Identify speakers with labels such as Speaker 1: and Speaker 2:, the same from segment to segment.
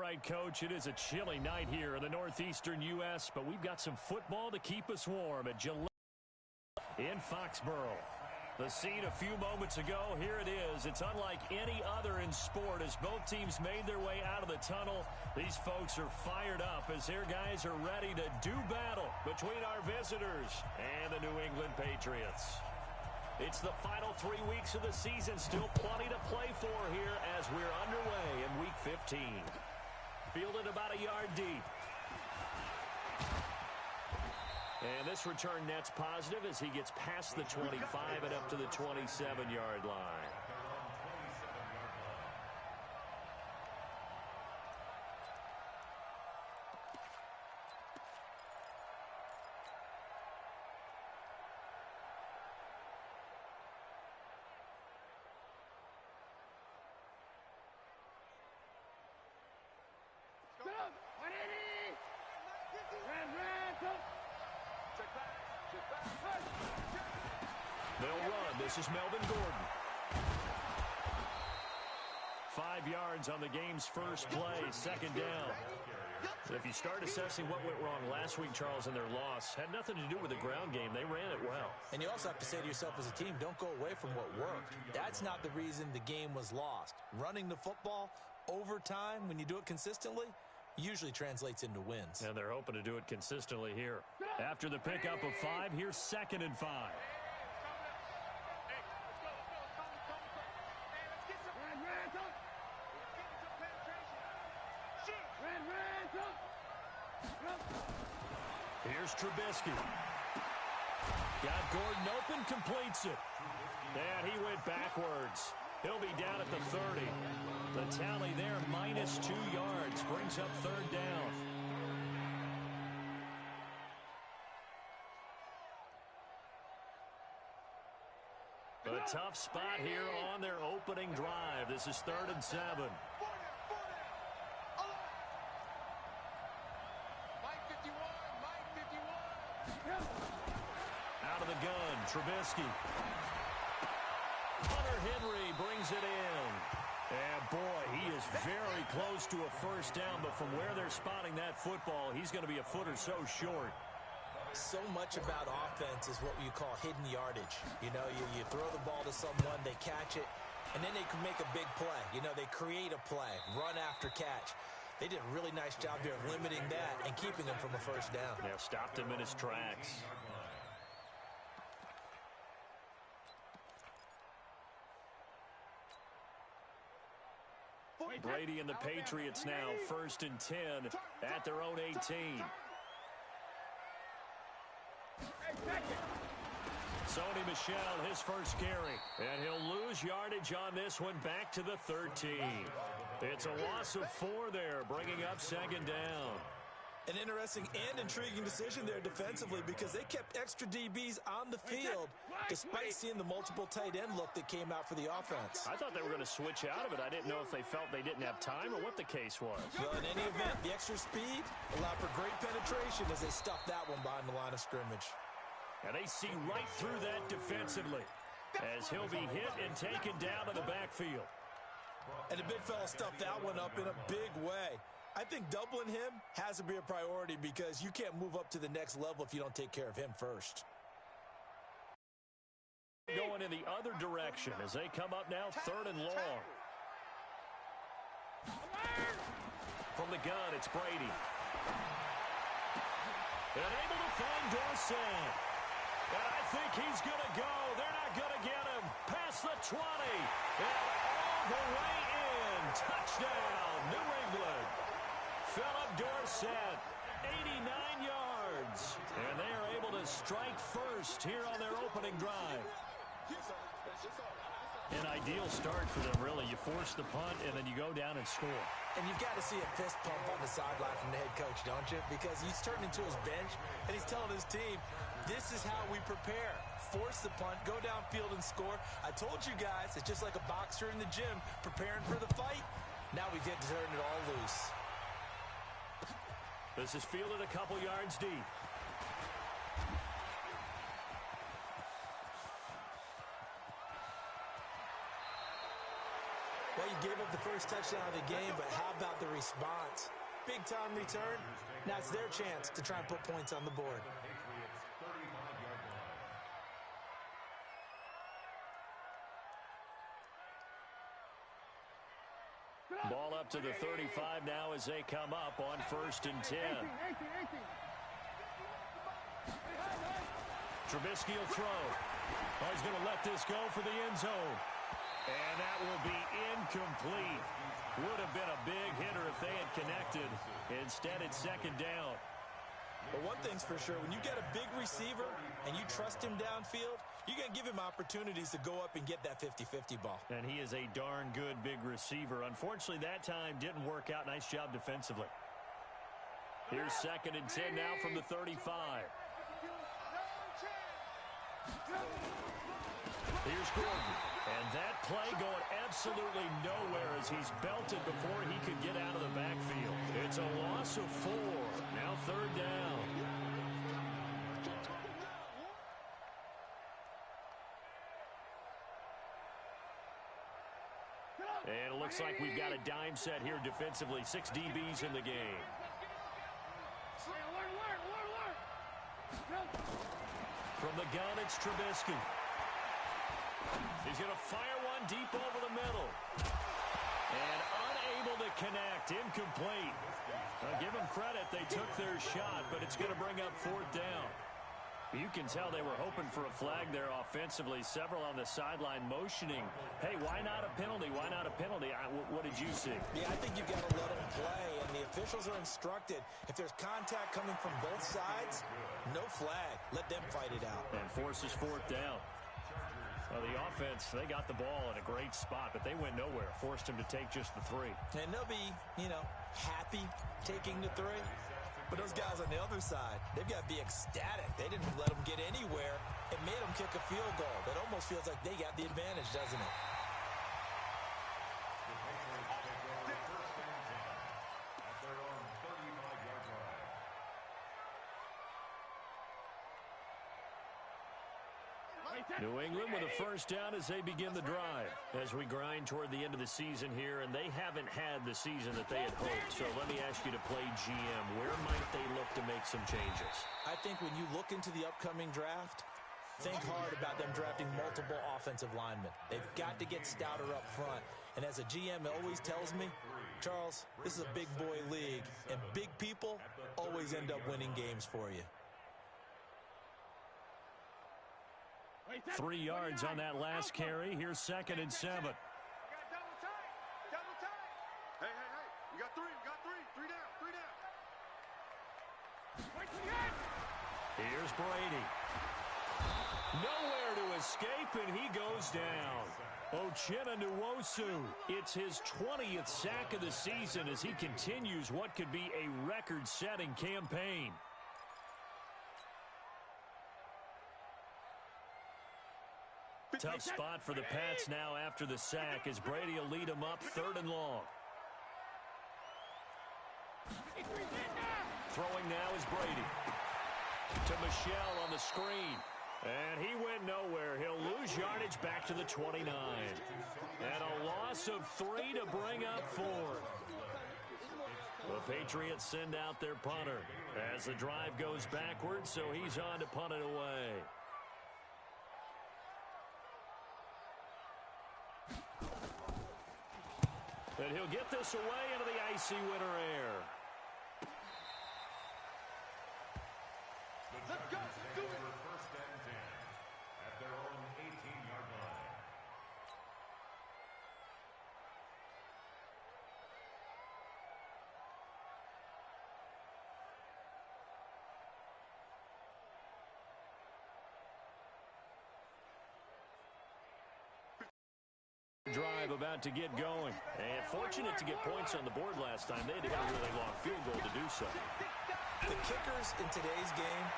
Speaker 1: right, Coach, it is a chilly night here in the northeastern U.S., but we've got some football to keep us warm at Gillette in Foxborough. The scene a few moments ago, here it is. It's unlike any other in sport as both teams made their way out of the tunnel. These folks are fired up as their guys are ready to do battle between our visitors and the New England Patriots. It's the final 3 weeks of the season, still plenty to play for here as we're underway in Week 15. Fielded about a yard deep. And this return net's positive as he gets past the 25 and up to the 27-yard line. They'll run. This is Melvin Gordon. 5 yards on the game's first play, second down. If you start assessing what went wrong last week, Charles, in their loss, had nothing to do with the ground game. They ran it well.
Speaker 2: And you also have to say to yourself as a team, don't go away from what worked. That's not the reason the game was lost. Running the football over time, when you do it consistently, usually translates into wins.
Speaker 1: And they're hoping to do it consistently here. After the pickup of 5, here's 2nd and 5. Here's Trubisky. Got Gordon open, completes it. And he went backwards. He'll be down at the 30. The tally there, minus 2 yards, brings up 3rd down. A tough spot here on their opening drive. This is 3rd and 7. Out of the gun, Trubisky. Hunter Henry brings it in. And boy, he is very close to a first down, but from where they're spotting that football, he's going to be a foot or so short.
Speaker 2: So much about offense is what you call hidden yardage. You know, you throw the ball to someone, they catch it, and then they can make a big play. You know, they create a play, run after catch. They did a really nice job there of limiting that and keeping him from a first down.
Speaker 1: Yeah, stopped him in his tracks. Brady and the Patriots now 1st and 10 at their own 18. Sony Michel, his first carry. And he'll lose yardage on this one back to the 13. It's a loss of 4 there, bringing up 2nd down.
Speaker 2: An interesting and intriguing decision there defensively because they kept extra DBs on the field despite seeing the multiple tight end look that came out for the offense.
Speaker 1: I thought they were going to switch out of it. I didn't know if they felt they didn't have time or what the case was.
Speaker 2: Well, in any event, the extra speed allowed for great penetration as they stuffed that one behind the line of scrimmage.
Speaker 1: And they see right through that defensively as he'll be hit and taken down to the backfield.
Speaker 2: And the big fella stuffed that one up in a big way. I think doubling him has to be a priority because you can't move up to the next level if you don't take care of him first.
Speaker 1: Going in the other direction as they come up now 3rd and long. From the gun, it's Brady. And able to find Dorsett. And I think he's going to go. They're not going to get him. Past the 20. And all the way in. Touchdown, New England. Philip Dorsett, 89 yards. And they are able to strike first here on their opening drive. An ideal start for them, really. You force the punt, and then you go down and score.
Speaker 2: And you've got to see a fist pump on the sideline from the head coach, don't you? Because he's turned into his bench, and he's telling his team, this is how we prepare. Force the punt, go downfield and score. I told you guys, it's just like a boxer in the gym preparing for the fight. Now we get to turn it all loose.
Speaker 1: This is fielded a couple yards deep.
Speaker 2: Well, you gave up the first touchdown of the game, but how about the response? Big-time return. Now it's their chance to try and put points on the board.
Speaker 1: Ball up to the 35 now as they come up on 1st and 10. Trubisky will throw. Oh, he's going to let this go for the end zone. And that will be incomplete. Would have been a big hitter if they had connected. Instead, it's 2nd down.
Speaker 2: But one thing's for sure, when you get a big receiver and you trust him downfield, you're going to give him opportunities to go up and get that 50-50 ball.
Speaker 1: And he is a darn good big receiver. Unfortunately, that time didn't work out. Nice job defensively. Here's 2nd and 10 now from the 35. Here's Gordon. And that play going absolutely nowhere as he's belted before he could get out of the backfield. It's a loss of 4. Now 3rd down. And it looks like we've got a dime set here defensively. 6 DBs in the game. From the gun, it's Trubisky. He's going to fire one deep over the middle. And unable to connect. Incomplete. I'll give them credit. They took their shot, but it's going to bring up 4th down. You can tell they were hoping for a flag there offensively. Several on the sideline motioning. Hey, why not a penalty? Why not a penalty? What did you see?
Speaker 2: Yeah, I think you've got to let them play, and the officials are instructed. If there's contact coming from both sides, no flag. Let them fight it out.
Speaker 1: And forces 4th down. Well, the offense, they got the ball in a great spot, but they went nowhere. Forced him to take just the 3.
Speaker 2: And they'll be, happy taking the 3. But those guys on the other side, they've got to be ecstatic. They didn't let them get anywhere. It made them kick a field goal. That almost feels like they got the advantage, doesn't it?
Speaker 1: New England with a 1st down as they begin the drive. As we grind toward the end of the season here, and they haven't had the season that they had hoped. So let me ask you to play GM. Where might they look to make some changes?
Speaker 2: I think when you look into the upcoming draft, think hard about them drafting multiple offensive linemen. They've got to get stouter up front. And as a GM always tells me, Charles, this is a big boy league, and big people always end up winning games for you.
Speaker 1: 3 yards on that last carry. Here's 2nd and 7.
Speaker 3: Double tight. Hey. You got 3. Three down.
Speaker 1: Here's Brady. Nowhere to escape, and he goes down. Uchenna Nwosu. It's his 20th sack of the season as he continues what could be a record-setting campaign. Tough spot for the Pats now after the sack as Brady will lead them up 3rd and long. Throwing now is Brady. To Michelle on the screen. And he went nowhere. He'll lose yardage back to the 29. And a loss of 3 to bring up 4. The Patriots send out their punter as the drive goes backwards, so he's on to punt it away. And he'll get this away into the icy winter air.
Speaker 3: Let's go. Do it. 1st and 10 at their own 18-yard line.
Speaker 1: Drive about to get going. And fortunate to get points on the board last time. They had to hit a really long field goal to do so.
Speaker 2: The kickers in today's game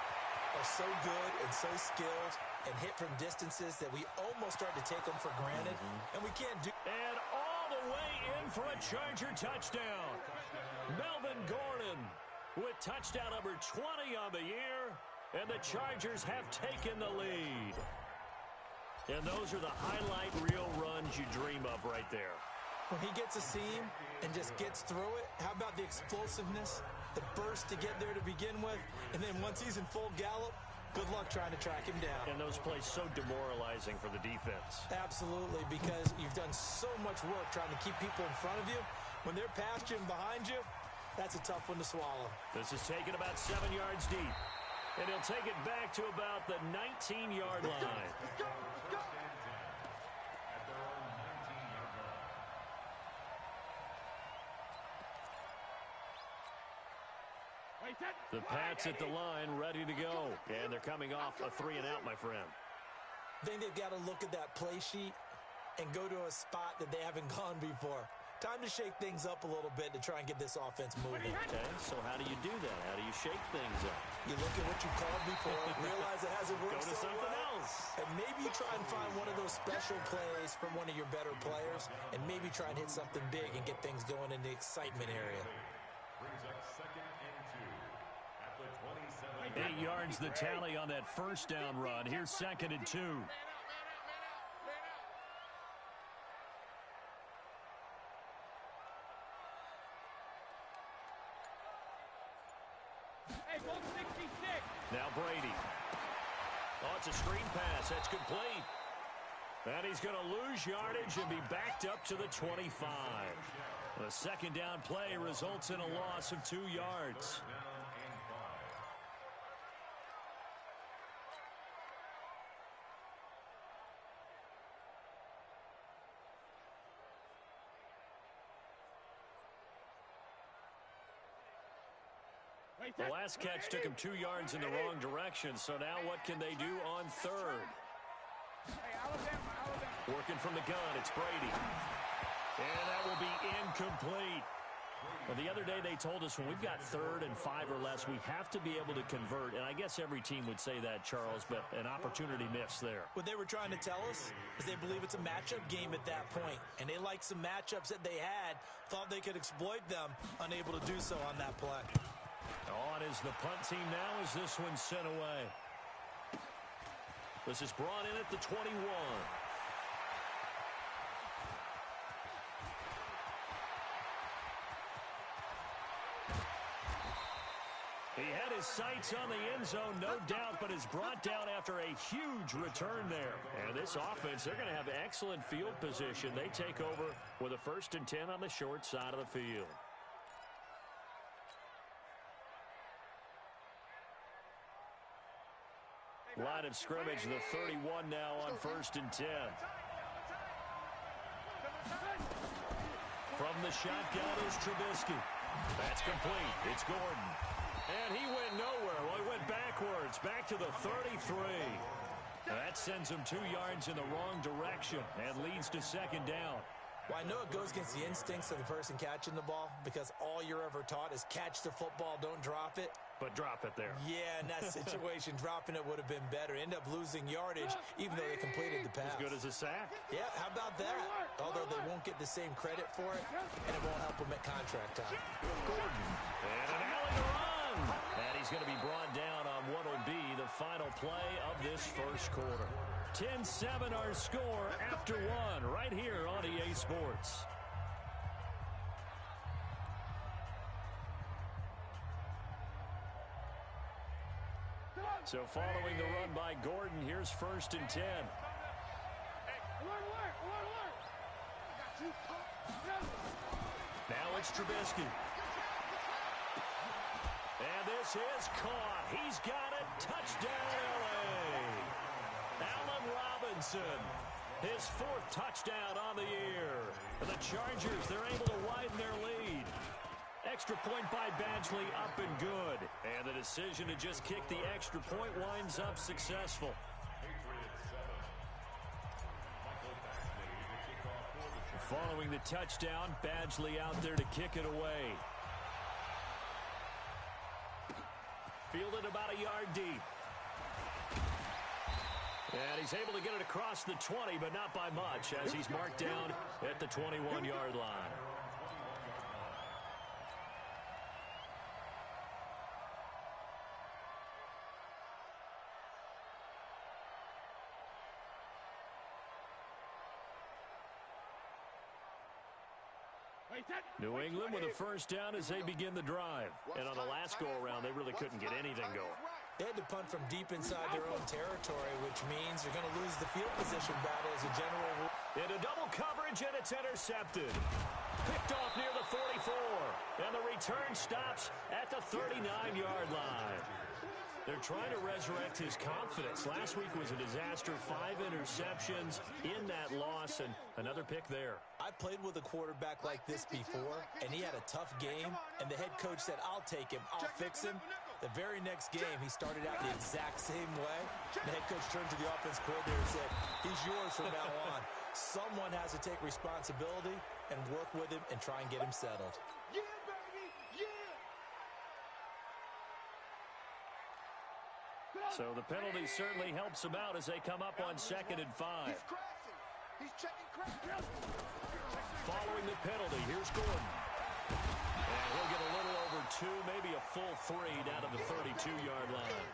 Speaker 2: are so good and so skilled and hit from distances that we almost start to take them for granted, and we can't do.
Speaker 1: And all the way in for a Charger touchdown. Melvin Gordon with touchdown number 20 on the year, and the Chargers have taken the lead. And those are the highlight reel runs you dream of right there.
Speaker 2: When he gets a seam and just gets through it, how about the explosiveness, the burst to get there to begin with, and then once he's in full gallop, good luck trying to track him down.
Speaker 1: And those plays so demoralizing for the defense.
Speaker 2: Absolutely, because you've done so much work trying to keep people in front of you. When they're past you and behind you, that's a tough one to swallow.
Speaker 1: This is taken about 7 yards deep. And he'll take it back to about the 19-yard line. The Pats at the line, ready to go. And they're coming off a 3-and-out, my friend.
Speaker 2: I think they've got to look at that play sheet and go to a spot that they haven't gone before. Time to shake things up a little bit to try and get this offense moving.
Speaker 1: Okay, so how do you do that? How do you shake things up?
Speaker 2: You look at what you called before, realize it hasn't worked
Speaker 1: Go to
Speaker 2: so
Speaker 1: something
Speaker 2: well,
Speaker 1: else.
Speaker 2: and maybe you try and find one of those special plays from one of your better players, and maybe try and hit something big and get things going in the excitement area.
Speaker 3: Brings up 2nd and 2 at the 27.
Speaker 1: 8 yards the tally on that first down run. Here's 2nd and 2. Now Brady. Oh, it's a screen pass. That's complete. And he's going to lose yardage and be backed up to the 25. The 2nd down play results in a loss of 2 yards. The last catch took him 2 yards in the wrong direction, so now what can they do on 3rd? Working from the gun, it's Brady. And that will be incomplete. Well, the other day they told us when we've got 3rd and 5 or less, we have to be able to convert. And I guess every team would say that, Charles, but an opportunity missed there.
Speaker 2: What they were trying to tell us is they believe it's a matchup game at that point, and they liked some matchups that they had, thought they could exploit them, unable to do so on that play.
Speaker 1: On is the punt team now as this one's sent away. This is brought in at the 21. He had his sights on the end zone, no doubt, but is brought down after a huge return there. And this offense, they're going to have excellent field position. They take over with a 1st and 10 on the short side of the field. Line of scrimmage, the 31 now on 1st and 10. From the shotgun is Trubisky. That's complete. It's Gordon. And he went nowhere. Well, he went backwards, back to the 33. That sends him 2 yards in the wrong direction and leads to 2nd down.
Speaker 2: Well, I know it goes against the instincts of the person catching the ball because all you're ever taught is catch the football, don't drop it.
Speaker 1: But drop it there.
Speaker 2: Yeah, in that situation, dropping it would have been better. End up losing yardage, even though they completed the pass.
Speaker 1: As good as a sack.
Speaker 2: Yeah, how about that? Although they won't get the same credit for it, and it won't help them at contract time.
Speaker 1: Gordon. And an alley to run. And he's going to be brought down on what will be the final play of this first quarter. 10-7 our score after 1 right here on EA Sports. So following the run by Gordon, here's 1st and 10. Now it's Trubisky. And this is caught. He's got it. Touchdown, L.A. Allen Robinson. His 4th touchdown on the year. And the Chargers, they're able to widen their lead. Extra point by Badgley, up and good. And the decision to just kick the extra point winds up successful. Following the touchdown, Badgley out there to kick it away. Fielded about a yard deep. And he's able to get it across the 20, but not by much, as he's marked down at the 21-yard line. New England with a first down as they begin the drive. And on the last go-around, they really couldn't get anything going.
Speaker 2: They had to punt from deep inside their own territory, which means they're going to lose the field position battle as a general rule.
Speaker 1: Into double coverage, and it's intercepted. Picked off near the 44. And the return stops at the 39-yard line. They're trying to resurrect his confidence. Last week was a disaster. 5 interceptions in that loss, and another pick there.
Speaker 2: I played with a quarterback like this before, and he had a tough game, and the head coach said, I'll take him, I'll fix him. The very next game, he started out the exact same way. The head coach turned to the offense coordinator and said, he's yours from now on. Someone has to take responsibility and work with him and try and get him settled.
Speaker 4: Yeah, baby, yeah!
Speaker 1: So the penalty certainly helps them out as they come up on 2nd and 5.
Speaker 4: He's crashing. He's checking crash.
Speaker 1: Following the penalty, here's Gordon. And he'll get a little over 2, maybe a full 3 down to the 32-yard line.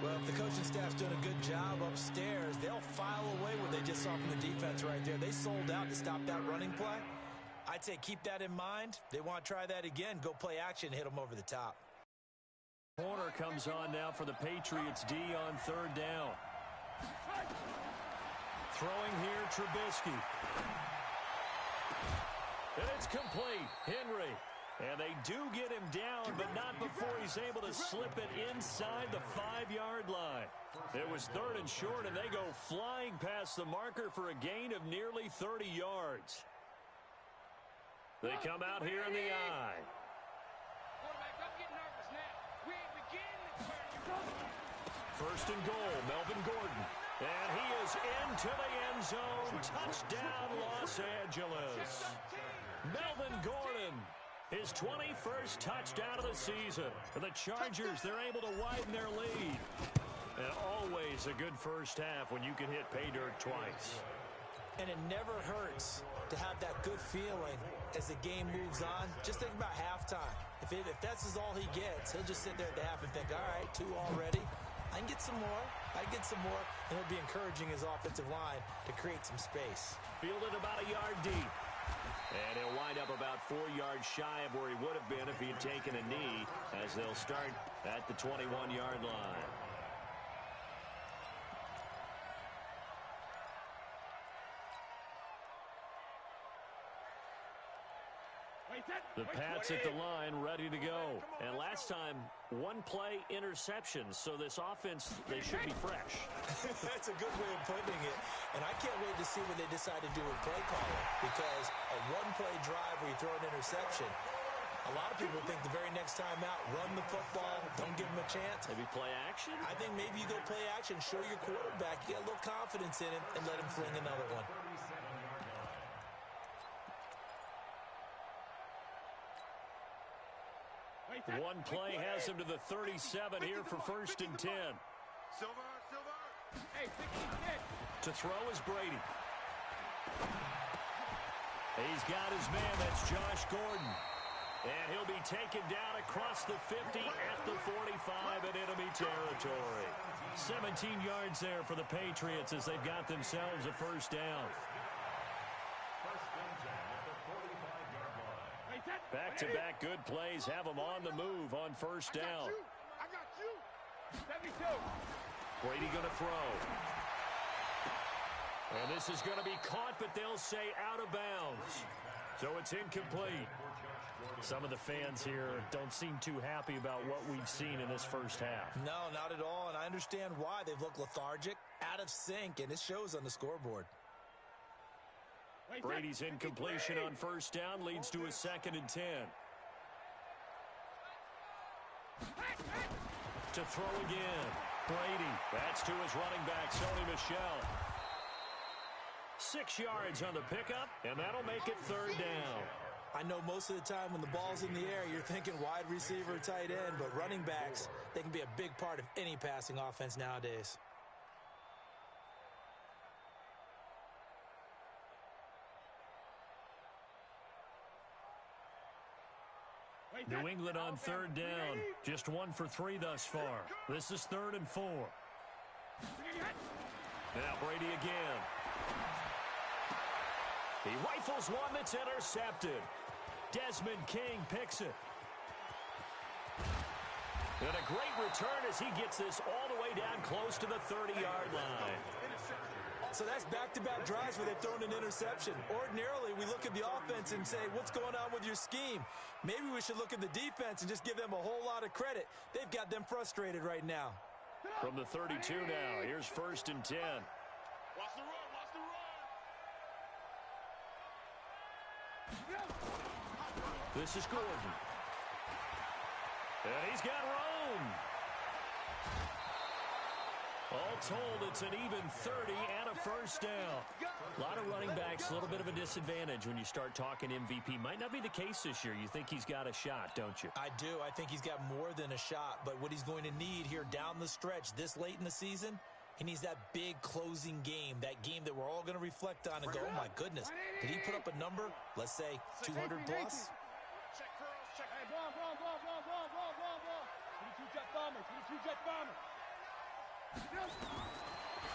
Speaker 2: Well, if the coaching staff's doing a good job upstairs, they'll file away what they just saw from the defense right there. They sold out to stop that running play. I'd say keep that in mind. They want to try that again. Go play action, hit them over the top.
Speaker 1: Corner comes on now for the Patriots D on 3rd down. Throwing here, Trubisky. And it's complete. Henry. And they do get him down, but not before he's able to slip it inside the 5-yard line. It was 3rd and short, and they go flying past the marker for a gain of nearly 30 yards. They come out here in the I. First and goal, Melvin Gordon. And he is into the end zone. Touchdown, Los Angeles. Melvin Gordon, his 21st touchdown of the season. For the Chargers, they're able to widen their lead. And always a good first half when you can hit pay dirt twice.
Speaker 2: And it never hurts to have that good feeling as the game moves on. Just think about halftime. If that's all he gets, he'll just sit there at the half and think, all right, 2 already. I can get some more. I can get some more. And he'll be encouraging his offensive line to create some space.
Speaker 1: Fielded about a yard deep. And he'll wind up about 4 yards shy of where he would have been if he had taken a knee, as they'll start at the 21-yard line. The Pats at the line, ready to go. And last time, 1-play interception. So this offense, they should be fresh.
Speaker 2: That's a good way of putting it. And I can't wait to see what they decide to do with play calling. Because a 1-play drive where you throw an interception, a lot of people think the very next time out, run the football, don't give them a chance.
Speaker 1: Maybe play action?
Speaker 2: I think maybe you go play action, show your quarterback, you get a little confidence in him, and let him fling another one.
Speaker 1: One play has him to the 37 here for 1st and 10. To throw is Brady. He's got his man, that's Josh Gordon. And he'll be taken down across the 50 at the 45 in enemy territory. 17 yards there for the Patriots as they've got themselves a first down. Back-to-back good plays have them on the move on first down.
Speaker 4: I got you. 72.
Speaker 1: Brady going to throw. And this is going to be caught, but they'll say out of bounds. So it's incomplete. Some of the fans here don't seem too happy about what we've seen in this first half.
Speaker 2: No, not at all, and I understand why. They've looked lethargic, out of sync, and it shows on the scoreboard.
Speaker 1: Brady's incompletion on first down leads to a 2nd and 10. To throw again. Brady. That's to his running back, Sony Michel. 6 yards on the pickup, and that'll make it 3rd down.
Speaker 2: I know most of the time when the ball's in the air, you're thinking wide receiver, tight end, but running backs, they can be a big part of any passing offense nowadays.
Speaker 1: New England on 3rd down. Just 1 for 3 thus far. This is 3rd and 4. Now Brady again. He rifles one that's intercepted. Desmond King picks it. And a great return as he gets this all the way down close to the 30-yard line.
Speaker 2: So that's back-to-back drives where they've thrown an interception. Ordinarily, we look at the offense and say, what's going on with your scheme? Maybe we should look at the defense and just give them a whole lot of credit. They've got them frustrated right now.
Speaker 1: From the 32 now, here's 1st and 10.
Speaker 4: Watch the run, watch the run.
Speaker 1: This is Gordon. And he's got Rome. All told, it's an even 30 and a 1st down. A lot of running backs, a little bit of a disadvantage when you start talking MVP. Might not be the case this year. You think he's got a shot, don't you?
Speaker 2: I do. I think he's got more than a shot. But what he's going to need here down the stretch this late in the season, he needs that big closing game, that game that we're all going to reflect on and go, oh, my goodness, did he put up a number, let's say, 200 plus?
Speaker 4: Check curls, check. Hey, ball. 22 jet bomber, 22 jet bomber.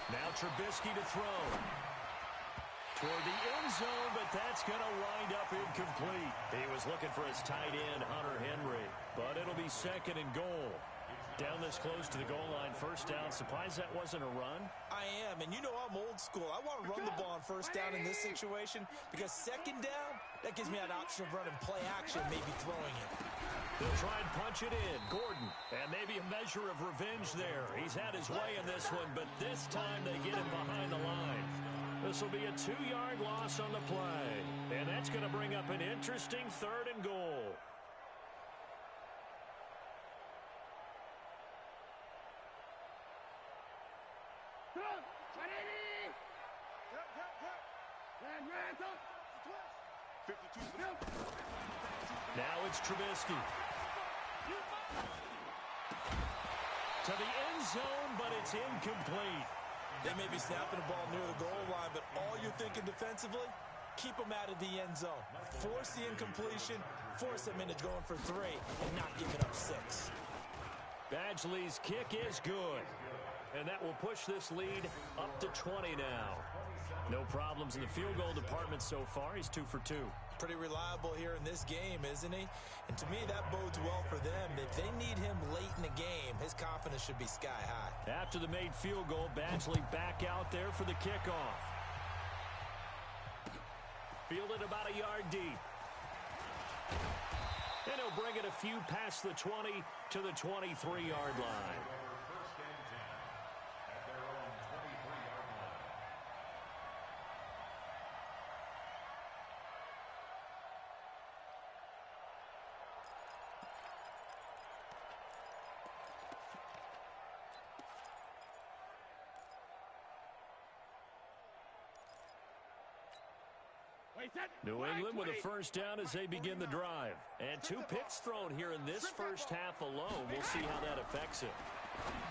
Speaker 1: Now Trubisky to throw. Toward the end zone, but that's going to wind up incomplete. He was looking for his tight end, Hunter Henry, but it'll be 2nd and goal. Down this close to the goal line, 1st down. Surprised that wasn't a run?
Speaker 2: I am, and you know I'm old school. I want to run the ball on 1st down in this situation because 2nd down, that gives me that option of running play action, maybe throwing it.
Speaker 1: They'll try and punch it in. Gordon, and maybe a measure of revenge there. He's had his way in this one, but this time they get him behind the line. This will be a 2-yard loss on the play, and that's going to bring up an interesting 3rd and goal. Now it's Trubisky. To the end zone, but it's incomplete.
Speaker 2: They may be snapping the ball near the goal line, but all you're thinking defensively, keep them out of the end zone. Force the incompletion, force them into going for 3, and not giving up 6.
Speaker 1: Badgley's kick is good. And that will push this lead up to 20 now. No problems in the field goal department so far. He's 2 for 2.
Speaker 2: Pretty reliable here in this game, isn't he? And to me, that bodes well for them. If they need him late in the game, his confidence should be sky high.
Speaker 1: After the made field goal, Badgley back out there for the kickoff. Fielded about a yard deep. And he'll bring it a few past the 20 to the 23-yard line. New England with a 1st down as they begin the drive. And 2 picks thrown here in this 1st half alone. We'll see how that affects it.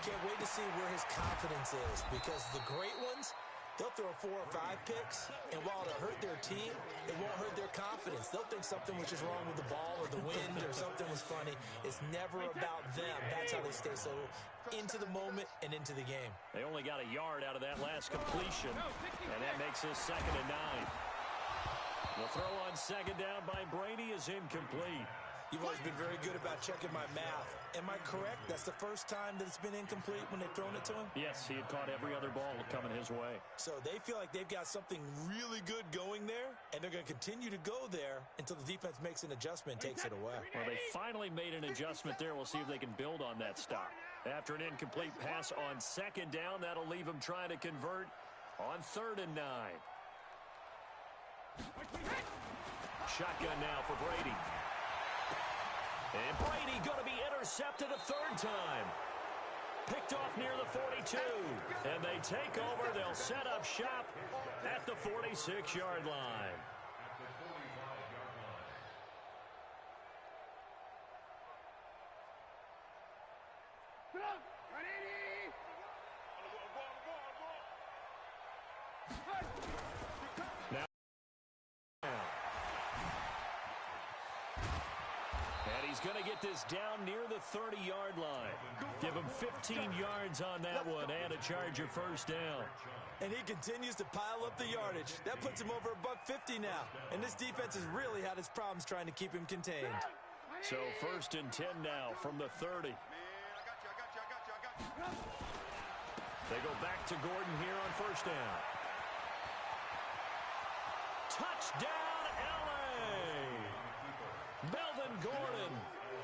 Speaker 2: Can't wait to see where his confidence is, because the great ones, they'll throw 4 or 5 picks, and while it'll hurt their team, it won't hurt their confidence. They'll think something was just wrong with the ball or the wind or something was funny. It's never about them. That's how they stay so into the moment and into the game.
Speaker 1: They only got a yard out of that last completion, and that makes this 2nd and 9. The throw on 2nd down by Brady is incomplete.
Speaker 2: You've always been very good about checking my math. Am I correct? That's the first time that it's been incomplete when they've thrown it to him?
Speaker 1: Yes, he had caught every other ball coming his way.
Speaker 2: So they feel like they've got something really good going there, and they're going to continue to go there until the defense makes an adjustment and takes it away.
Speaker 1: Well, they finally made an adjustment there. We'll see if they can build on that stop. After an incomplete pass on 2nd down, that'll leave them trying to convert on 3rd and 9. Shotgun now for Brady. And Brady going to be intercepted a 3rd time. Picked off near the 42. And they take over. They'll set up shop at the 46-yard line. He's going to get this down near the 30-yard line. Give him 15 yards on that one and a Charger 1st down.
Speaker 2: And he continues to pile up the yardage. That puts him over $150 now. And this defense has really had its problems trying to keep him contained.
Speaker 1: So 1st and 10 now from the 30. They go back to Gordon here on 1st down. Touchdown, L.A. Melvin Gordon.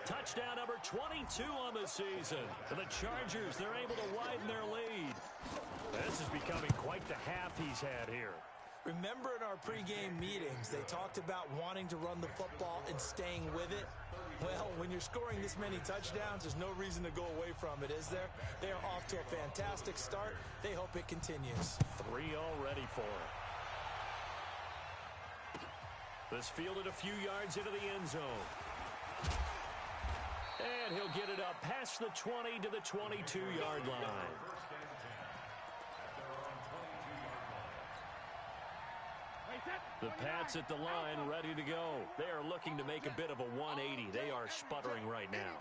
Speaker 1: Touchdown number 22 on the season. And the Chargers, they're able to widen their lead. This is becoming quite the half he's had here.
Speaker 2: Remember in our pregame meetings, they talked about wanting to run the football and staying with it? Well, when you're scoring this many touchdowns, there's no reason to go away from it, is there? They are off to a fantastic start. They hope it continues.
Speaker 1: 3 already for him. This fielded a few yards into the end zone. And he'll get it up past the 20 to the 22-yard line. The Pats at the line, ready to go. They are looking to make a bit of a 180. They are sputtering right now.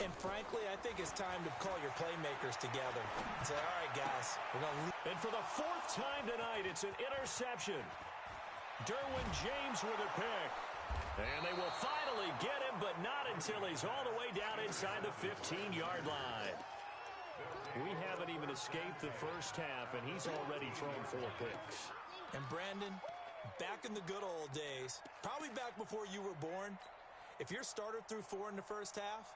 Speaker 2: And frankly, I think it's time to call your playmakers together and say, all right, guys, we're going to...
Speaker 1: And for the 4th time tonight, it's an interception. Derwin James with a pick. And they will finally get him, but not until he's all the way down inside the 15-yard line. We haven't even escaped the first half, and he's already thrown 4 picks.
Speaker 2: And Brandon, back in the good old days, probably back before you were born, if your starter threw 4 in the first half,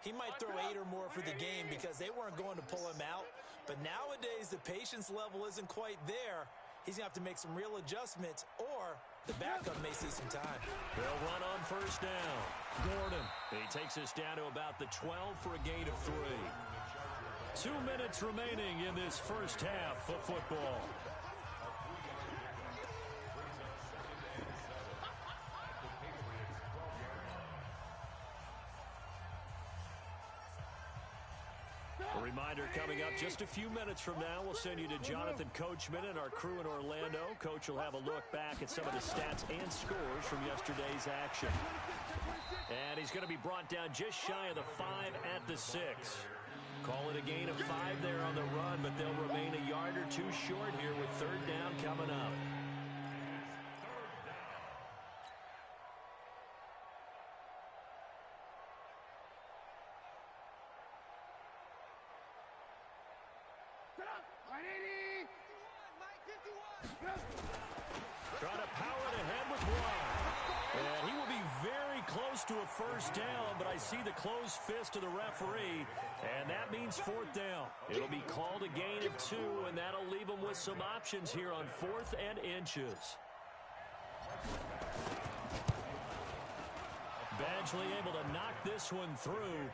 Speaker 2: he might throw 8 or more for the game because they weren't going to pull him out. But nowadays, the patience level isn't quite there. He's going to have to make some real adjustments, or the backup may see some time.
Speaker 1: They'll run on 1st down. Gordon. He takes us down to about the 12 for a gain of 3. 2 minutes remaining in this first half of football. A reminder coming up just a few minutes from now. We'll send you to Jonathan Coachman and our crew in Orlando. Coach will have a look back at some of the stats and scores from yesterday's action. And he's going to be brought down just shy of the 5 at the 6. Call it a gain of 5 there on the run, but they'll remain a yard or 2 short here with 3rd down coming up. Trying to power it ahead with 1. And he will be very close to a 1st down, but I see the closed fist of the referee, and that means 4th down. It'll be called a gain of 2, and that'll leave them with some options here on 4th and inches. Badgley able to knock this one through,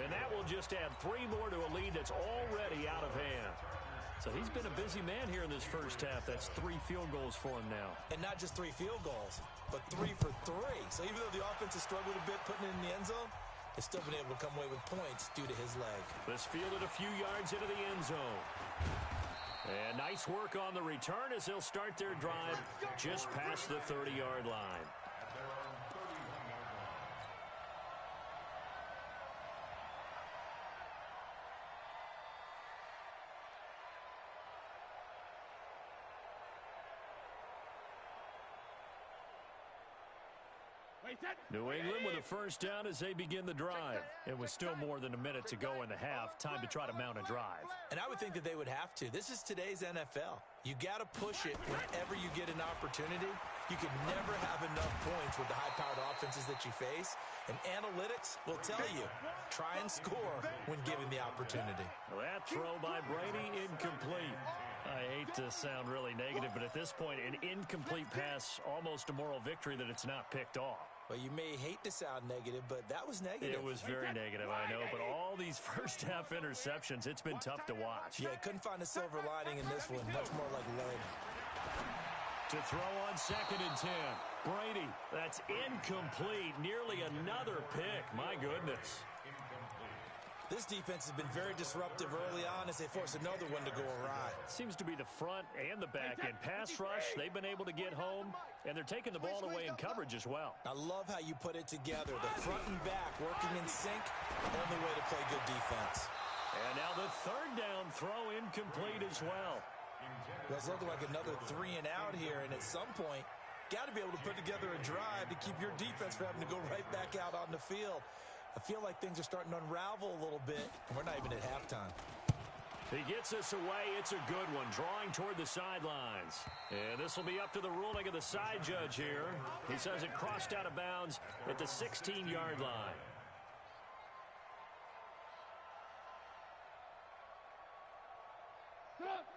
Speaker 1: and that will just add 3 more to a lead that's already out of hand. So he's been a busy man here in this first half. That's 3 field goals for him now.
Speaker 2: And not just 3 field goals, but 3 for 3. So even though the offense has struggled a bit putting it in the end zone, they've still been able to come away with points due to his leg.
Speaker 1: This fielded a few yards into the end zone. And nice work on the return as they'll start their drive just past the 30-yard line. New England with a 1st down as they begin the drive. And with still more than a minute to go in the half, time to try to mount a drive.
Speaker 2: And I would think that they would have to. This is today's NFL. You got to push it whenever you get an opportunity. You can never have enough points with the high-powered offenses that you face. And analytics will tell you, try and score when given the opportunity.
Speaker 1: Well, that throw by Brady, incomplete. I hate to sound really negative, but at this point, an incomplete pass, almost a moral victory that it's not picked off.
Speaker 2: Well, you may hate to sound negative, but that was negative.
Speaker 1: It was very negative, I know. But all these first-half interceptions, it's been tough to watch.
Speaker 2: Yeah, couldn't find a silver lining in this one. Much more like lead.
Speaker 1: To throw on 2nd and 10. Brady, that's incomplete. Nearly another pick. My goodness.
Speaker 2: This defense has been very disruptive early on as they force another one to go awry.
Speaker 1: Seems to be the front and the back end. Pass rush, they've been able to get home, and they're taking the ball away in coverage as well.
Speaker 2: I love how you put it together. The front and back working in sync, only way to play good defense.
Speaker 1: And now the 3rd down throw incomplete as well.
Speaker 2: Well, it's looking like another 3 and out here, and at some point, got to be able to put together a drive to keep your defense from having to go right back out on the field. I feel like things are starting to unravel a little bit, and we're not even at halftime.
Speaker 1: He gets us away. It's a good one, drawing toward the sidelines. And this will be up to the ruling of the side judge here. He says it crossed out of bounds at the 16-yard line.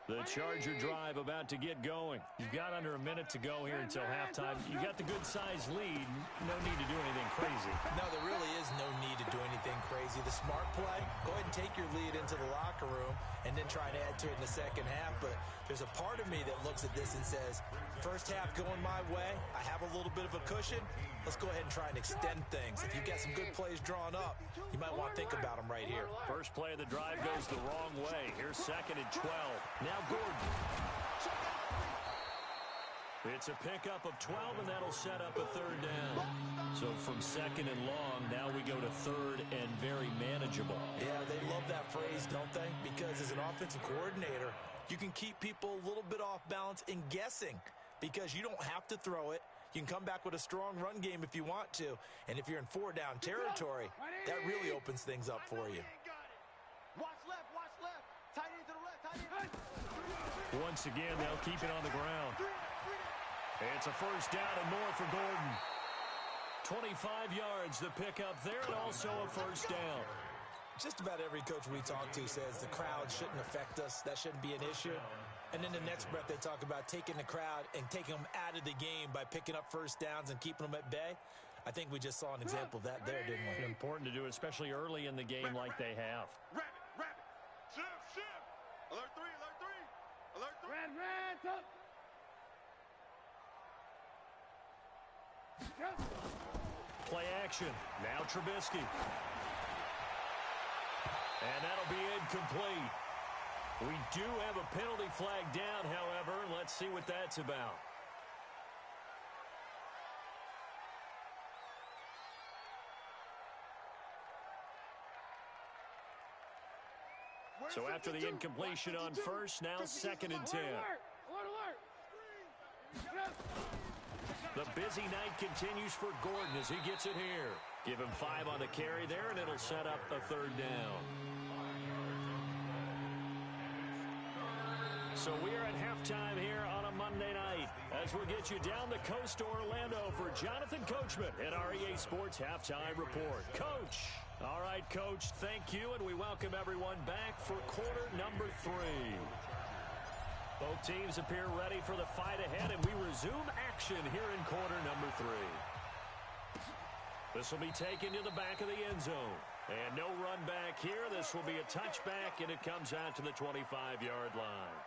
Speaker 1: The Charger drive about to get going. You've got under a minute to go here until halftime. You got the good-sized lead. No need to do anything crazy.
Speaker 2: No, there really is no need to do anything crazy. The smart play, go ahead and take your lead into the locker room and then try to add to it in the second half. But there's a part of me that looks at this and says, first half going my way, I have a little bit of a cushion. Let's go ahead and try and extend things. If you've got some good plays drawn up, you might want to think about them right here.
Speaker 1: First play of the drive goes the wrong way. Here's 2nd and 12. Now Gordon. It's a pickup of 12, and that'll set up a 3rd down. So from 2nd and long, now we go to 3rd and very manageable.
Speaker 2: Yeah, they love that phrase, don't they? Because as an offensive coordinator, you can keep people a little bit off balance and guessing because you don't have to throw it. You can come back with a strong run game if you want to. And if you're in 4-down territory, that really opens things up for you.
Speaker 4: Watch left, tight end to the left, tight end.
Speaker 1: Once again, they'll keep it on the ground. It's a 1st down and more for Gordon. 25 yards the pickup there, and also a 1st down.
Speaker 2: Just about every coach we talk to says the crowd shouldn't affect us. That shouldn't be an issue. And then the next breath they talk about taking the crowd and taking them out of the game by picking up 1st downs and keeping them at bay. I think we just saw an example of that there, didn't we?
Speaker 1: Important to do, especially early in the game like they have.
Speaker 4: Rabbit. Shift. Alert 3. Red, up.
Speaker 1: Play action. Now Trubisky. And that'll be incomplete. We do have a penalty flag down, however. Let's see what that's about. So after the incompletion on 1st, now 2nd and 10.
Speaker 4: Alert.
Speaker 1: The busy night continues for Gordon as he gets it here. Give him 5 on the carry there, and it'll set up a 3rd down. So we are at halftime here on a Monday night as we'll get you down the coast to Orlando for Jonathan Coachman at our EA Sports Halftime Report. Coach. All right, Coach, thank you, and we welcome everyone back for quarter number 3. Both teams appear ready for the fight ahead, and we resume action here in quarter number 3. This will be taken to the back of the end zone. And no run back here. This will be a touchback, and it comes out to the 25-yard line.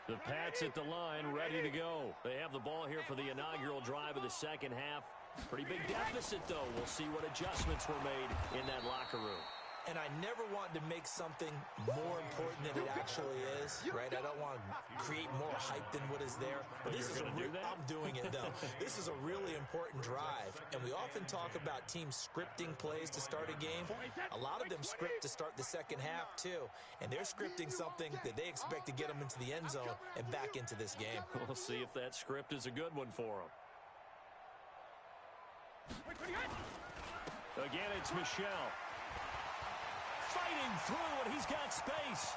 Speaker 1: The Pats at the line, ready to go. They have the ball here for the inaugural drive of the second half. Pretty big deficit, though. We'll see what adjustments were made in that locker room.
Speaker 2: And I never want to make something more important than it actually is, right? I don't want to create more hype than what is there. But this is I'm doing it, though. This is a really important drive. And we often talk about teams scripting plays to start a game. A lot of them script to start the second half, too. And they're scripting something that they expect to get them into the end zone and back into this game.
Speaker 1: We'll see if that script is a good one for them. Again, it's Michelle. Fighting through, and he's got space.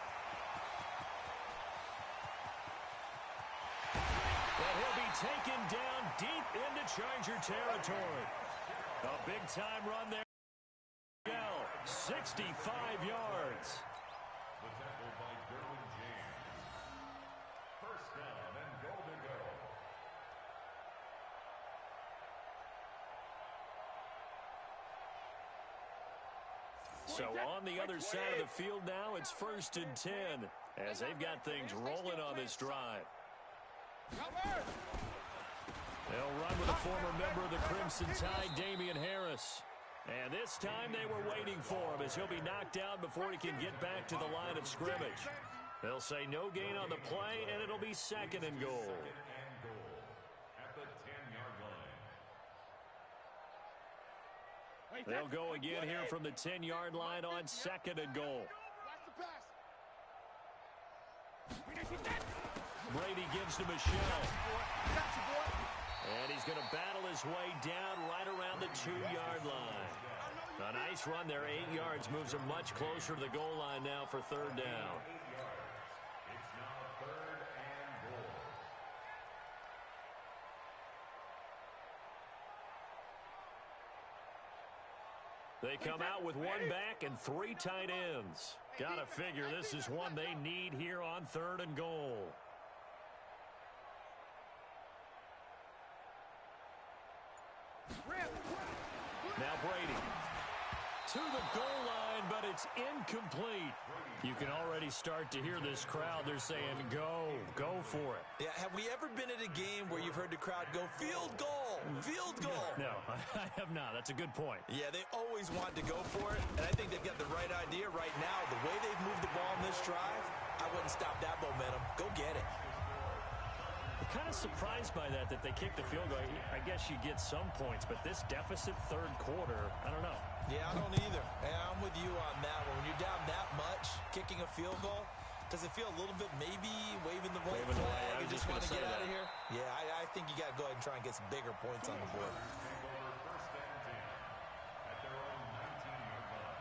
Speaker 1: But he'll be taken down deep into Charger territory. A big-time run there. 65 yards.
Speaker 3: The tackle by Derwin James. 1st down and goal to go.
Speaker 1: So on the other side of the field now, it's 1st and 10 as they've got things rolling on this drive. They'll run with a former member of the Crimson Tide, Damian Harris. And this time they were waiting for him as he'll be knocked down before he can get back to the line of scrimmage. They'll say no gain on the play, and it'll be 2nd and goal.
Speaker 3: At the 10-yard line.
Speaker 1: They'll go again here from the 10-yard line on 2nd and goal. Brady gives him a shell. And he's going to battle his way down right around the 2-yard line. A nice run there, 8 yards, moves him much closer to the goal line now for 3rd down.
Speaker 3: It's now 3rd and goal.
Speaker 1: They come out with 1 back and 3 tight ends. Gotta figure this is one they need here on 3rd and goal. Now Brady to the goal line, but it's incomplete. You can already start to hear this crowd. They're saying, go for it.
Speaker 2: Yeah, have we ever been at a game where you've heard the crowd go, field goal, field goal?
Speaker 1: No, I have not. That's a good point.
Speaker 2: Yeah, they always want to go for it, and I think they've got the right idea right now. The way they've moved the ball in this drive, I wouldn't stop that momentum. Go get it.
Speaker 1: I'm kind of surprised by that they kicked the field goal. I guess you get some points, but this deficit 3rd quarter, I don't know.
Speaker 2: Yeah, I don't either. Yeah, I'm with you on that one. When you're down that much, kicking a field goal, does it feel a little bit maybe waving the white flag and just want to get out of here? Yeah, I think you got to go ahead and try and get some bigger points on the board.
Speaker 3: First and 10 at their own 19-yard line.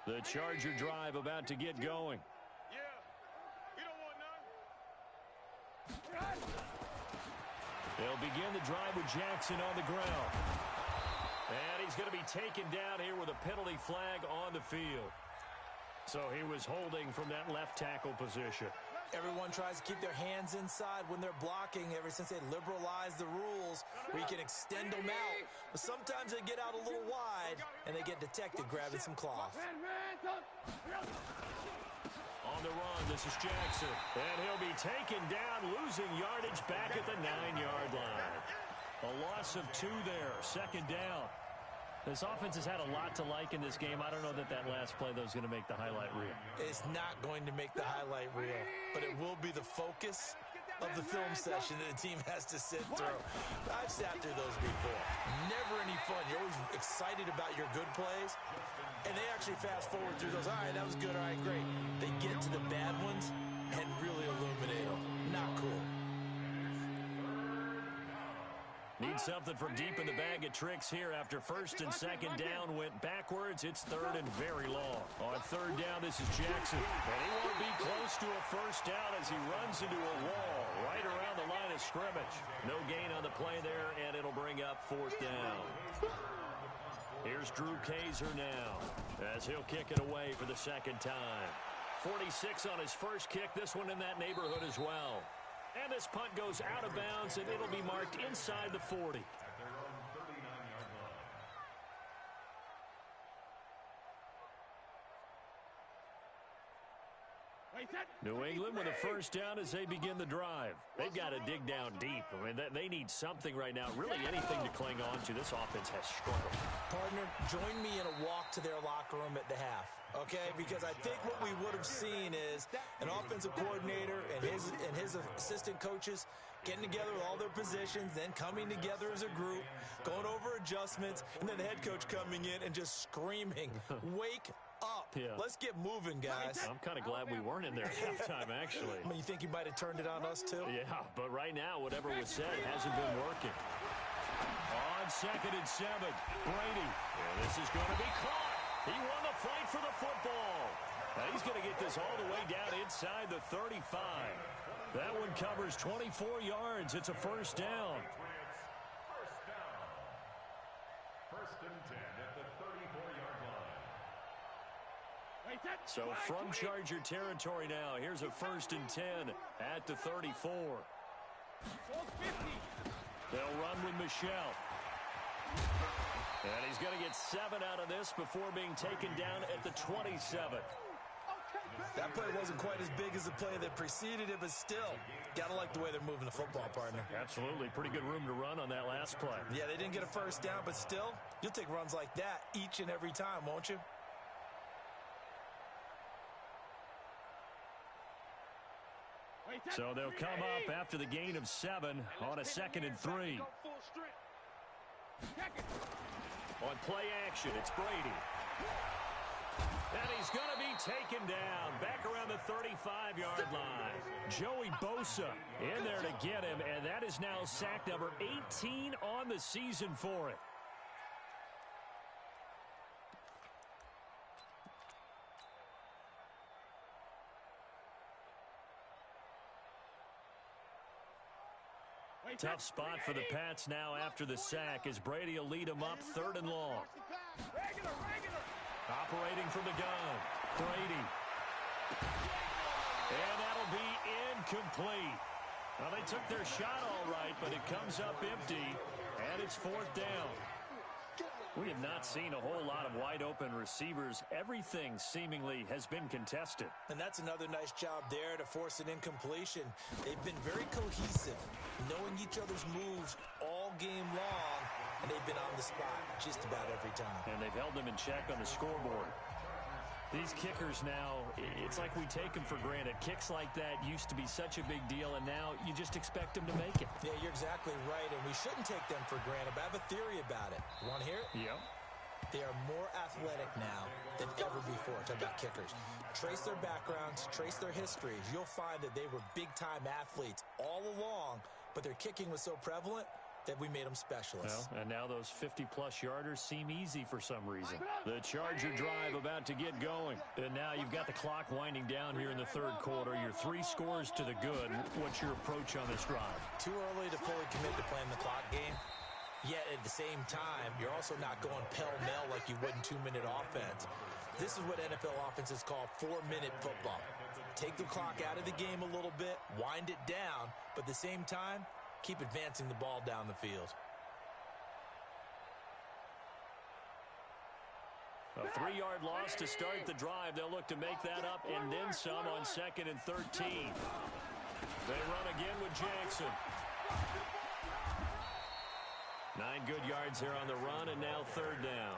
Speaker 1: The Charger drive about to get going.
Speaker 4: Yeah. You don't want none.
Speaker 1: They'll begin the drive with Jackson on the ground. And he's going to be taken down here with a penalty flag on the field. So he was holding from that left tackle position.
Speaker 2: Everyone tries to keep their hands inside when they're blocking ever since they liberalized the rules where you can extend them out. But sometimes they get out a little wide and they get detected grabbing some cloth.
Speaker 1: On the run, this is Jackson. And he'll be taken down, losing yardage back at the 9-yard line. A loss of 2 there, 2nd down. This offense has had a lot to like in this game. I don't know that last play, though, is going to make the highlight reel.
Speaker 2: It's not going to make the highlight reel, but it will be the focus of the film session that the team has to sit through. I've sat through those before. Never any fun. You're always excited about your good plays, and they actually fast forward through those. All right, that was good. All right, great. They get to the bad ones and really illuminate them. Not cool.
Speaker 1: Need something from deep in the bag of tricks here after 1st and 2nd down went backwards. It's 3rd and very long. On 3rd down, this is Jackson. And he won't be close to a 1st down as he runs into a wall right around the line of scrimmage. No gain on the play there, and it'll bring up 4th down. Here's Drew Kaiser now as he'll kick it away for the 2nd time. 46 on his first kick. This one in that neighborhood as well. And this punt goes out of bounds, and it'll be marked inside the 40.
Speaker 3: At their own 39-yard line.
Speaker 1: New England with a 1st down as they begin the drive. They've got to dig down deep. I mean, they need something right now, really anything to cling on to. This offense has struggled.
Speaker 2: Partner, join me in a walk to their locker room at the half, okay? Because I think what we would have seen is an offensive coordinator and his assistant coaches getting together with all their positions, then coming together as a group, going over adjustments, and then the head coach coming in and just screaming, wake up.
Speaker 1: Yeah.
Speaker 2: Let's get moving, guys.
Speaker 1: I'm kind of glad we weren't in there at halftime, actually.
Speaker 2: I mean, you think he might have turned it on us, too?
Speaker 1: Yeah, but right now, whatever was said hasn't been working. On 2nd and 7, Brady. And this is going to be caught. He won the fight for the football. Now he's going to get this all the way down inside the 35. That one covers 24 yards. It's a 1st down.
Speaker 3: Patriots, 1st down. 1st and 10 at the 34-yard line.
Speaker 1: So from Charger territory now, here's a 1st and 10 at the 34. They'll run with Michelle. And he's going to get 7 out of this before being taken down at the 27.
Speaker 2: That play wasn't quite as big as the play that preceded it, but still, got to like the way they're moving the football, partner.
Speaker 1: Absolutely. Pretty good room to run on that last play.
Speaker 2: Yeah, they didn't get a first down, but still, you'll take runs like that each and every time, won't you?
Speaker 1: So they'll come up after the gain of 7 on a 2nd and 3. On play action, it's Brady. And he's going to be taken down back around the 35-yard line. Joey Bosa in there to get him, and that is now sack number 18 on the season for it. Tough spot for the Pats now after the sack as Brady will lead them up 3rd and long. Operating from the gun, Brady. And that'll be incomplete. Well, they took their shot all right, but it comes up empty, and it's 4th down. We have not seen a whole lot of wide-open receivers. Everything seemingly has been contested.
Speaker 2: And that's another nice job there to force an incompletion. They've been very cohesive, knowing each other's moves all game long, and they've been on the spot just about every time.
Speaker 1: And they've held them in check on the scoreboard. These kickers now, it's like we take them for granted. Kicks like that used to be such a big deal, and now you just expect them to make it.
Speaker 2: Yeah, you're exactly right, and we shouldn't take them for granted, but I have a theory about it. You want to hear it?
Speaker 1: Yep.
Speaker 2: They are more athletic now than ever before. Talk about kickers. Trace their backgrounds, trace their histories. You'll find that they were big-time athletes all along, but their kicking was so prevalent that we made them specialists.
Speaker 1: Well, and now those 50-plus yarders seem easy for some reason. The Charger drive about to get going. And now you've got the clock winding down here in the 3rd quarter. You're 3 scores to the good. What's your approach on this drive?
Speaker 2: Too early to fully commit to playing the clock game. Yet at the same time, you're also not going pell-mell like you would in 2-minute offense. This is what NFL offenses call 4-minute football. Take the clock out of the game a little bit, wind it down, but at the same time, keep advancing the ball down the field.
Speaker 1: A 3-yard loss to start the drive. They'll look to make that up and then some on 2nd and 13. They run again with Jackson. 9 good yards here on the run, and now 3rd down.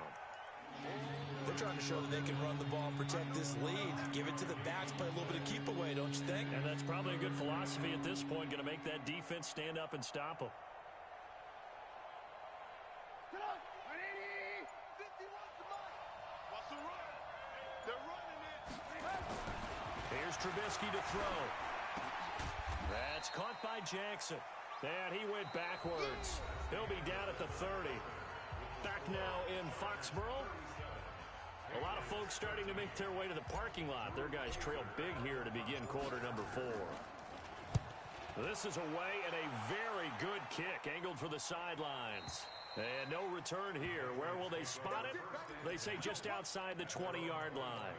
Speaker 2: They're trying to show that they can run the ball and protect this lead. Give it to the backs, play a little bit of keep away, don't you think?
Speaker 1: And that's probably a good philosophy at this point, going to make that defense stand up and stop them. Here's Trubisky to throw. That's caught by Jackson. And he went backwards. He'll be down at the 30. Back now in Foxborough. A lot of folks starting to make their way to the parking lot. Their guys trail big here to begin quarter number 4. This is away and a very good kick angled for the sidelines. And no return here. Where will they spot it? They say just outside the 20-yard line.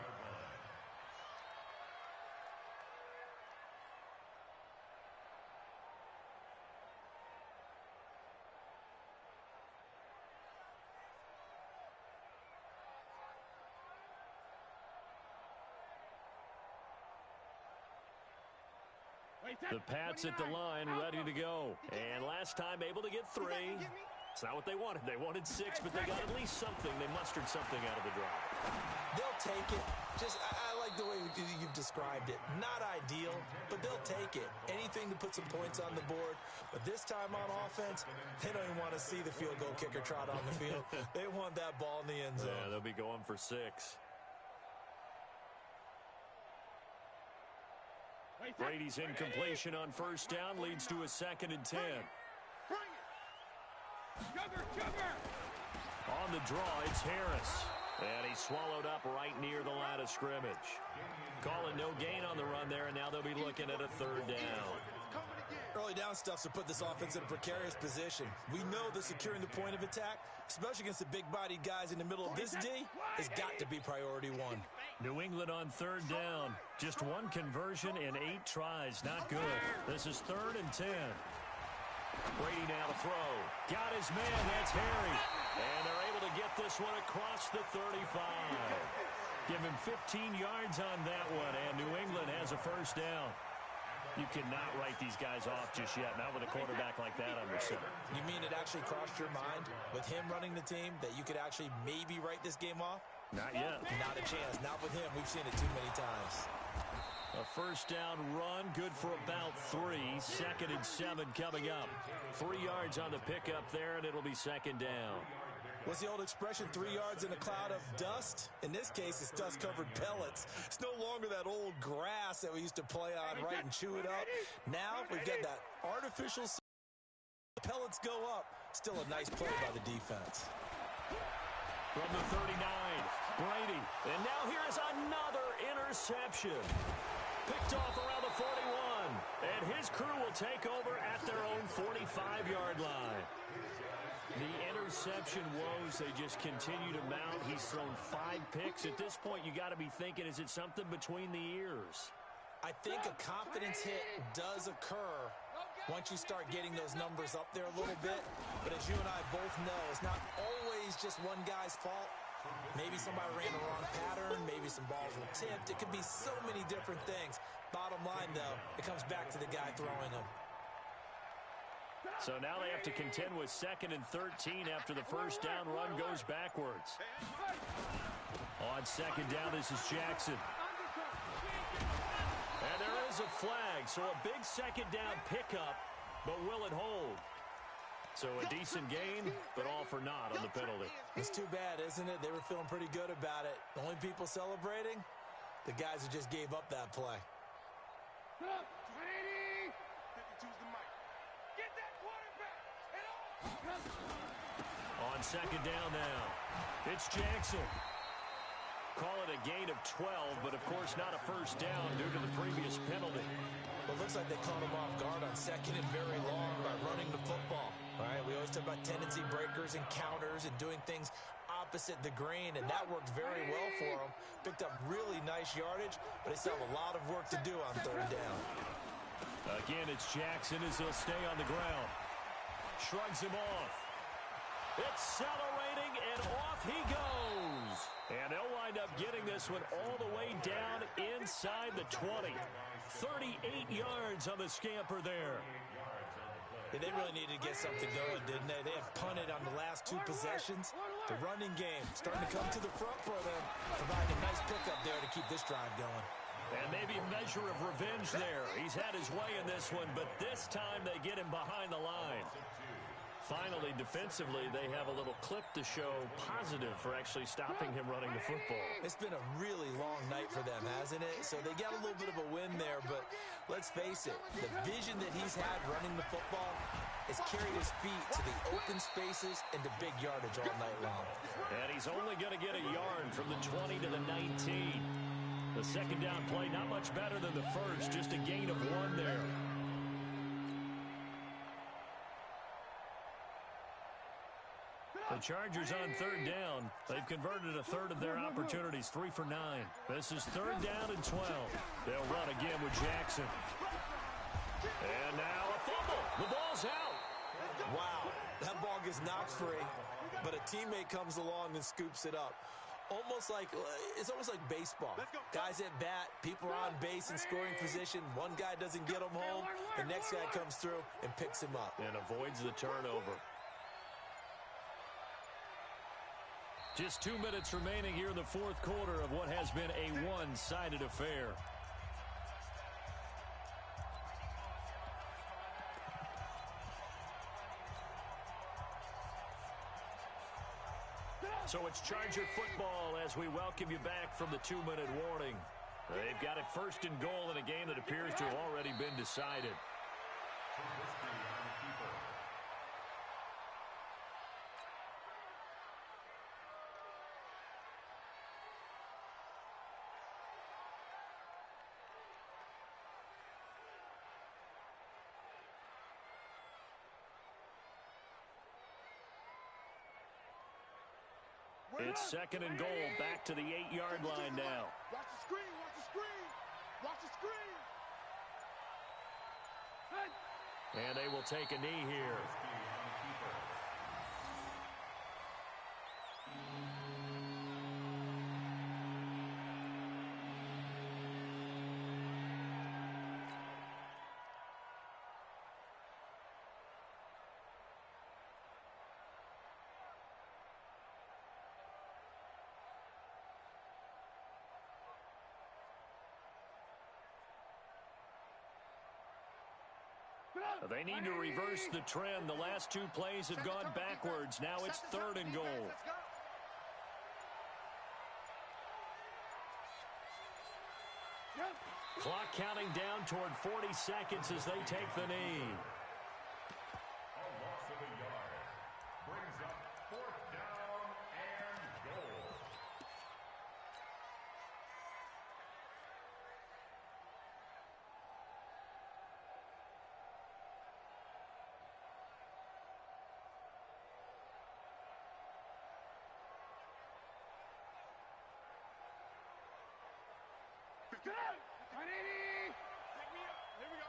Speaker 1: The Pats at the line, ready to go. And last time able to get 3. It's not what they wanted. They wanted 6, but they got at least something. They mustered something out of the drive.
Speaker 2: They'll take it. I like the way you've described it. Not ideal, but they'll take it. Anything to put some points on the board. But this time on offense, they don't even want to see the field goal kicker trot on the field. They want that ball in the end zone.
Speaker 1: Yeah, they'll be going for 6. Brady's incompletion on 1st down leads to a 2nd and 10. On the draw, it's Harris. And he's swallowed up right near the line of scrimmage. Calling no gain on the run there, and now they'll be looking at a 3rd down.
Speaker 2: Early down stuff to put this offense in a precarious position. We know that securing the point of attack, especially against the big-bodied guys in the middle of this D, has got to be priority 1.
Speaker 1: New England on 3rd down. Just 1 conversion in 8 tries. Not good. This is 3rd and 10. Brady now to throw. Got his man. That's Harry. And they're able to get this one across the 35. Give him 15 yards on that one, and New England has a first down. You cannot write these guys off just yet, not with a quarterback like that under center.
Speaker 2: You mean it actually crossed your mind with him running the team that you could actually maybe write this game off?
Speaker 1: Not yet.
Speaker 2: Not a chance. Not with him. We've seen it too many times.
Speaker 1: A first down run, good for about 3. 2nd and 7 coming up. 3 yards on the pickup there, and it'll be second down.
Speaker 2: What's the old expression, 3 yards in a cloud of dust? In this case, it's dust-covered pellets. It's no longer that old grass that we used to play on, right, and chew it up. Now we've got that artificial pellets go up. Still a nice play by the defense.
Speaker 1: From the 39, Brady. And now here's another interception. Picked off around the 41. And his crew will take over at their own 45-yard line. The interception woes, they just continue to mount. He's thrown 5 picks. At this point, you got to be thinking, is it something between the ears?
Speaker 2: I think a confidence hit does occur once you start getting those numbers up there a little bit. But as you and I both know, it's not always just one guy's fault. Maybe somebody ran the wrong pattern. Maybe some balls were tipped. It could be so many different things. Bottom line, though, it comes back to the guy throwing them.
Speaker 1: So now they have to contend with 2nd and 13 after the first down run goes backwards. On 2nd down, this is Jackson. And there is a flag, so a big 2nd down pickup, but will it hold? So a decent gain, but all for naught on the penalty.
Speaker 2: It's too bad, isn't it? They were feeling pretty good about it. The only people celebrating, the guys who just gave up that play.
Speaker 1: On 2nd down now, it's Jackson. Call it a gain of 12, but of course not a first down due to the previous penalty.
Speaker 2: Well, it looks like they caught him off guard on 2nd and very long by running the football. All right, we always talk about tendency breakers and counters and doing things opposite the grain, and that worked very well for him. Picked up really nice yardage, but they still have a lot of work to do on 3rd down.
Speaker 1: Again, it's Jackson as he'll stay on the ground. Shrugs him off. Accelerating, and off he goes. And they'll wind up getting this one all the way down inside the 20. 38 yards on the scamper there.
Speaker 2: Yeah, they really needed to get something going, didn't they? They have punted on the last 2 possessions. The running game starting to come to the front for them, providing a nice pickup there to keep this drive going.
Speaker 1: And maybe a measure of revenge there. He's had his way in this one, but this time they get him behind the line. Finally, defensively, they have a little clip to show positive for actually stopping him running the football.
Speaker 2: It's been a really long night for them, hasn't it? So they got a little bit of a win there, but let's face it, the vision that he's had running the football has carried his feet to the open spaces and to big yardage all night long.
Speaker 1: And he's only going to get a yard from the 20 to the 19. The 2nd down play, not much better than the first, just a gain of 1 there. The Chargers on 3rd down. They've converted a third of their opportunities, 3 for 9. This is 3rd down and 12. They'll run again with Jackson. And now a fumble. The ball's out.
Speaker 2: Wow, that ball gets knocked free, but a teammate comes along and scoops it up. It's almost like baseball. Guys at bat, people are on base in scoring position. One guy doesn't get them home. The next guy comes through and picks him up.
Speaker 1: And avoids the turnover. Just 2 minutes remaining here in the 4th quarter of what has been a one-sided affair. So it's Charger football as we welcome you back from the 2-minute warning. They've got it 1st and goal in a game that appears to have already been decided. It's 2nd and goal, back to the 8-yard line now.
Speaker 4: Watch the screen, watch the screen. Watch the screen. Hey.
Speaker 1: And they will take a knee here. They need to reverse the trend. The last two plays have gone backwards. Now it's 3rd and goal. Clock counting down toward 40 seconds as they take the knee.
Speaker 3: A loss of a yard. Brings up 4th down and goal.
Speaker 4: Get out! 180! Pick me up. Here we go.